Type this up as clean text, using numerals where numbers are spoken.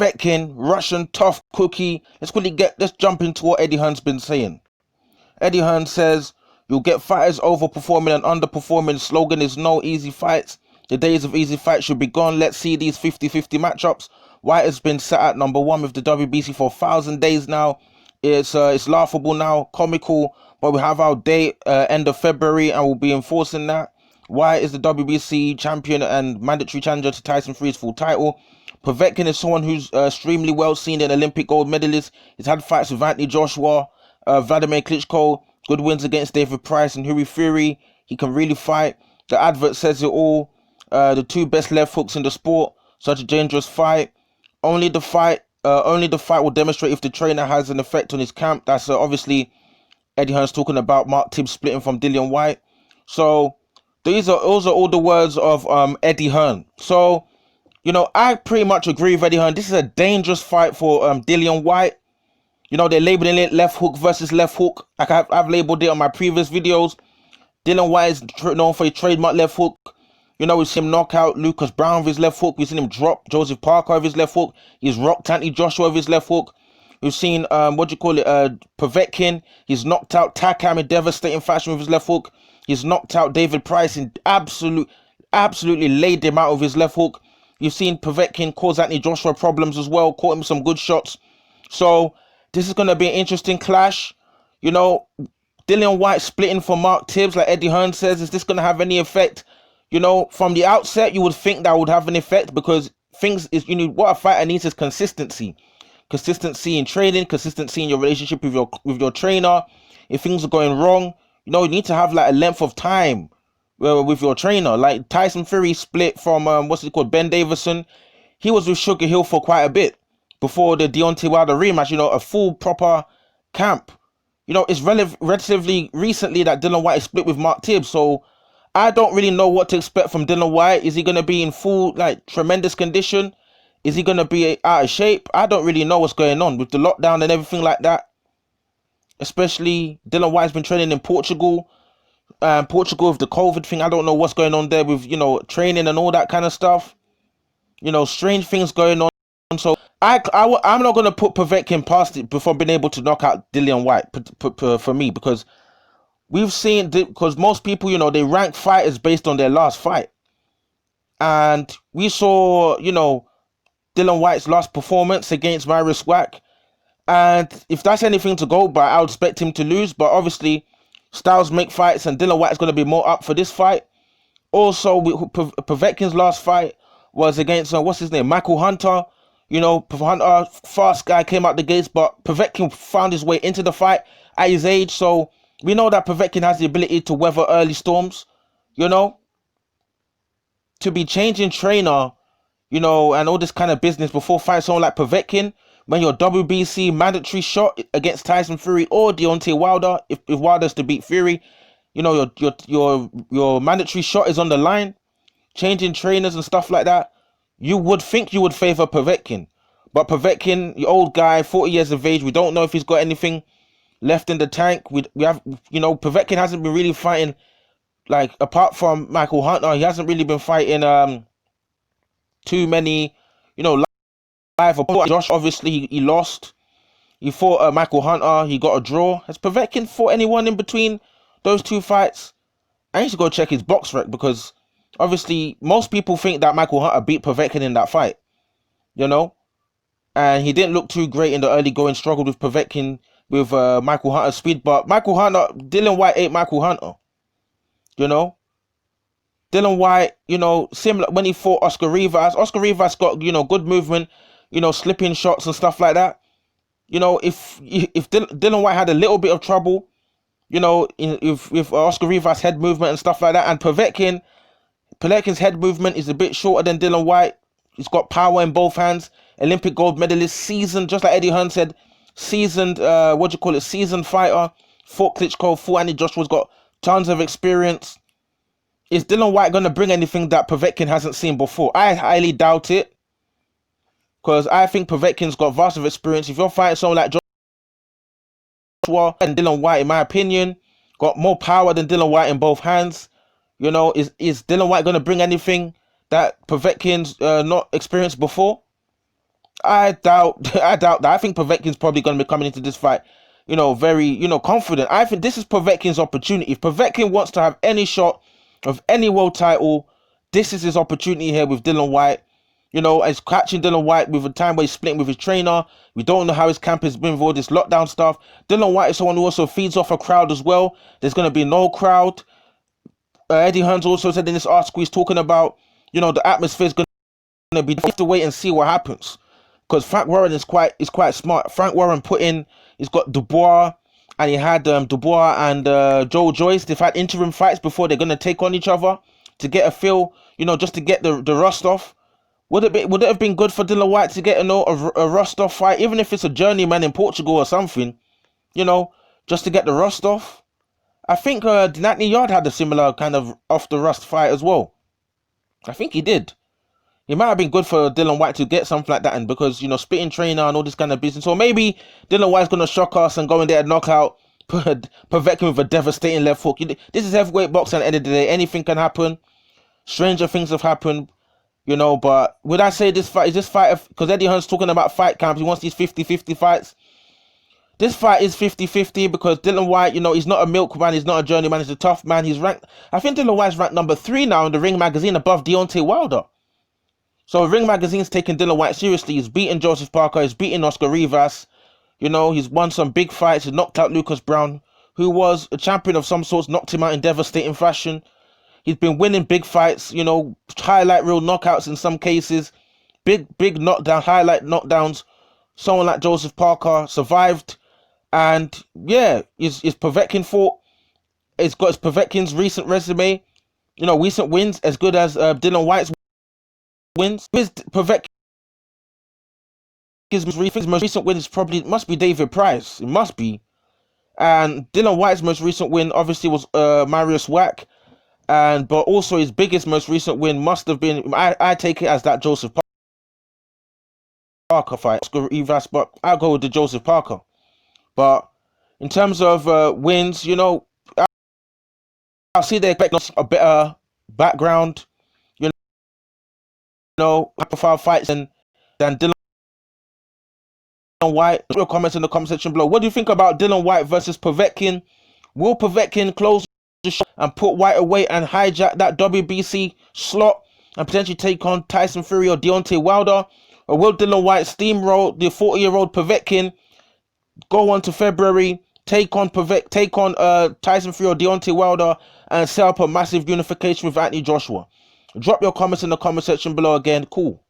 Povetkin, Russian tough cookie. Let's jump into what Eddie Hearn's been saying. Eddie Hearn says, you'll get fighters overperforming and underperforming. The slogan is no easy fights. The days of easy fights should be gone. Let's see these 50-50 matchups. Whyte has been set at #1 with the WBC for 1,000 days now. It's laughable now, comical, but we have our date end of February and we'll be enforcing that. Whyte is the WBC champion and mandatory challenger to Tyson Fury's full title. Povetkin is someone who's extremely well seen, an Olympic gold medalist. He's had fights with Anthony Joshua, Vladimir Klitschko, good wins against David Price and Hughie Fury. He can really fight. The advert says it all. The 2 best left hooks in the sport. Such a dangerous fight. Only the fight will demonstrate if the trainer has an effect on his camp. That's obviously Eddie Hearn's talking about Mark Tibbs splitting from Dillian Whyte. So those are all the words of Eddie Hearn. So, you know, I pretty much agree with Eddie Hearn. This is a dangerous fight for Dillian Whyte. You know, they're labeling it left hook versus left hook. Like I've labeled it on my previous videos. Dillian Whyte is known for his trademark left hook. You know, we've seen him knock out Lucas Brown with his left hook. We've seen him drop Joseph Parker with his left hook. He's rocked Anthony Joshua with his left hook. We've seen, Povetkin. He's knocked out Takam in devastating fashion with his left hook. He's knocked out David Price and absolutely laid him out with his left hook. You've seen Povetkin cause Anthony Joshua problems as well. Caught him some good shots. So this is going to be an interesting clash. You know, Dillian Whyte splitting for Mark Tibbs, like Eddie Hearn says. Is this going to have any effect? You know, from the outset, you would think that would have an effect because what a fighter needs is consistency. Consistency in training, consistency in your relationship with your trainer. If things are going wrong, you know, you need to have like a length of time with your trainer. Like Tyson Fury split from, Ben Davison. He was with Sugar Hill for quite a bit before the Deontay Wilder rematch, you know, a full proper camp. You know, it's relatively recently that Dillian Whyte is split with Mark Tibbs, so I don't really know what to expect from Dillian Whyte. Is he going to be in full, like, tremendous condition? Is he going to be out of shape? I don't really know what's going on with the lockdown and everything like that. Especially, Dillian Whyte's been training in Portugal. Portugal with the COVID thing. I don't know what's going on there with, you know, training and all that kind of stuff. You know, strange things going on. So, I'm not going to put Povetkin past it before being able to knock out Dillian Whyte for me, because we've seen, because most people, you know, they rank fighters based on their last fight. And we saw, you know, Dillian Whyte's last performance against Marius Wack. And if that's anything to go by, I would expect him to lose. But obviously, styles make fights, and Dillian Whyte's going to be more up for this fight. Also, Povetkin's last fight was against, Michael Hunter. You know, Hunter, fast guy, came out the gates, but Povetkin found his way into the fight at his age. So we know that Povetkin has the ability to weather early storms, you know. To be changing trainer, you know, and all this kind of business before fighting someone like Povetkin, when your WBC mandatory shot against Tyson Fury or Deontay Wilder, if Wilder's to beat Fury, you know, your mandatory shot is on the line, changing trainers and stuff like that, you would think you would favor Povetkin. But Povetkin, the old guy, 40 years of age, we don't know if he's got anything left in the tank. We have, you know, Povetkin hasn't been really fighting, like, apart from Michael Hunter, he hasn't really been fighting too many, you know, live. Josh, obviously, he lost. He fought Michael Hunter, he got a draw. Has Povetkin fought anyone in between those two fights? I need to go check his box rec, because obviously most people think that Michael Hunter beat Povetkin in that fight, you know, and he didn't look too great in the early going, struggled with Povetkin with Michael Hunter's speed. But Michael Hunter, Dillian Whyte ate Michael Hunter, you know. Dillian Whyte, you know, similar when he fought Oscar Rivas. Oscar Rivas got, you know, good movement, you know, slipping shots and stuff like that. You know, if Dillian Whyte had a little bit of trouble, you know, with Oscar Rivas' head movement and stuff like that, and Povetkin's head movement is a bit shorter than Dillian Whyte. He's got power in both hands. Olympic gold medalist, seasoned, just like Eddie Hearn said, seasoned, seasoned fighter. Fought Klitschko, fought Anthony Joshua's got tons of experience. Is Dillian Whyte going to bring anything that Povetkin hasn't seen before? I highly doubt it, because I think Povetkin's got vast of experience. If you're fighting someone like Joshua and Dillian Whyte, in my opinion, got more power than Dillian Whyte in both hands. You know, is Dillian Whyte going to bring anything that Povetkin's not experienced before? I doubt I doubt that. I think Povetkin's probably going to be coming into this fight, very, confident. I think this is Povetkin's opportunity. If Povetkin wants to have any shot of any world title, this is his opportunity here with Dillian Whyte. As catching Dillian Whyte with a time where he's splitting with his trainer. We don't know how his camp has been with all this lockdown stuff. Dillian Whyte is someone who also feeds off a crowd as well. There's going to be no crowd. Eddie Hearns also said in this article, he's talking about, the atmosphere is going to be, have to wait and see what happens. Because Frank Warren is quite smart. Frank Warren he's got Dubois, and he had Dubois and Joe Joyce. They've had interim fights before they're going to take on each other to get a feel, just to get the rust off. Would it have been good for Dillian Whyte to get a rust off fight, even if it's a journeyman in Portugal or something, just to get the rust off? I think Dinatny Yard had a similar kind of off the rust fight as well. I think he did. It might have been good for Dillian Whyte to get something like that, and because spitting trainer and all this kind of business. Or maybe Dillian Whyte's gonna shock us and go in there and knock out Povetkin with a devastating left hook. This is heavyweight boxing. At the end of the day, anything can happen. Stranger things have happened. But would I say this fight, because Eddie Hearn's talking about fight camps, he wants these 50-50 fights. This fight is 50-50 because Dillian Whyte, he's not a milkman, he's not a journeyman, he's a tough man. He's ranked, I think Dillian Whyte's ranked number 3 now in the Ring magazine, above Deontay Wilder. So Ring magazine's taking Dillian Whyte seriously. He's beaten Joseph Parker, he's beaten Oscar Rivas. He's won some big fights. He knocked out Lucas Brown, who was a champion of some sorts, knocked him out in devastating fashion. He's been winning big fights, highlight reel knockouts in some cases, big knockdown, highlight knockdowns. Someone like Joseph Parker survived, and yeah, is Povetkin fought? It's got Povetkin's recent resume, recent wins as good as Dillian Whyte's wins. Povetkin's most recent win must be David Price. It must be, and Dillian Whyte's most recent win obviously was Marius Wack. But also his most recent win must have been, I take it as that Joseph Parker fight. Oscar Rivas, but I'll go with the Joseph Parker. But in terms of wins, I'll see they expect a better background, high-profile fights than Dillian Whyte. Put your comments in the comment section below. What do you think about Dillian Whyte versus Povetkin? Will Povetkin close and put Whyte away and hijack that WBC slot and potentially take on Tyson Fury or Deontay Wilder? Or will Dillian Whyte steamroll the 40-year-old Povetkin, go on to February, take on Tyson Fury or Deontay Wilder and set up a massive unification with Anthony Joshua? Drop your comments in the comment section below again. Cool.